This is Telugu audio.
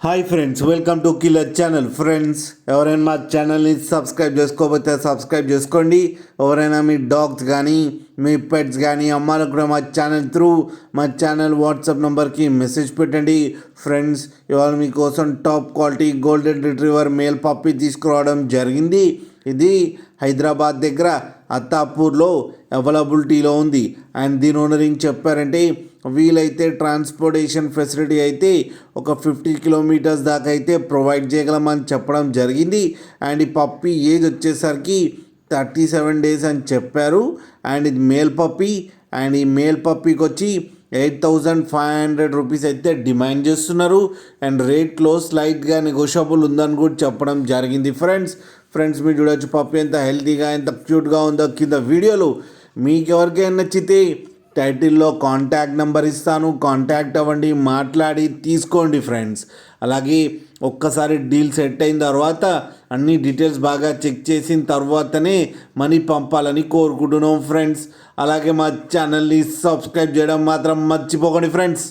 Hi friends, welcome to killer channel. Friends, ఎవరైనా మా ఛానల్ని సబ్స్క్రైబ్ చేసుకోకపోతే సబ్స్క్రైబ్ చేసుకోండి. ఎవరైనా మీ డాగ్స్ కానీ మీ పెట్స్ కానీ అమ్మాలనుకుంటే మా ఛానల్ త్రూ మా ఛానల్ వాట్సాప్ నెంబర్కి మెసేజ్ పెట్టండి. ఫ్రెండ్స్, ఇవాళ మీకోసం top quality golden retriever male puppy తీసుకురావడం జరిగింది. ఇది హైదరాబాద్ దగ్గర అత్తాపూర్లో అవైలబిలిటీలో ఉంది. అండ్ దీని ఓనర్ ఏం చెప్పారంటే, వీలైతే ట్రాన్స్పోర్టేషన్ ఫెసిలిటీ అయితే ఒక 50 కిలోమీటర్స్ దాకా అయితే ప్రొవైడ్ చేయగలమని చెప్పడం జరిగింది. అండ్ ఈ పప్పీ ఏజ్ వచ్చేసరికి 37 డేస్ అని చెప్పారు. అండ్ ఇది మేల్ పప్పీ. అండ్ ఈ మేల్ పప్పీకి వచ్చి 8,500 రూపీస్ అయితే డిమాండ్ చేస్తున్నారు. అండ్ రేట్లో స్లైట్గా నెగోషియబుల్ ఉందని కూడా చెప్పడం జరిగింది. ఫ్రెండ్స్ మీరు చూడొచ్చు పప్పీ ఎంత హెల్తీగా ఎంత క్యూట్గా ఉందో కింద వీడియోలు. మీకు ఎవరికైనా నచ్చితే టైటిల్లో కాంటాక్ట్ నెంబర్ ఇస్తాను, కాంటాక్ట్ అవ్వండి, మాట్లాడి తీసుకోండి ఫ్రెండ్స్. అలాగే ఒక్కసారి డీల్ సెట్ అయిన తర్వాత అన్ని డీటెయిల్స్ బాగా చెక్ చేసిన తర్వాతనే మనీ పంపాలని కోరుకుంటున్నాం ఫ్రెండ్స్. అలాగే మా ఛానల్ని సబ్స్క్రైబ్ చేయడం మాత్రం మర్చిపోకండి ఫ్రెండ్స్.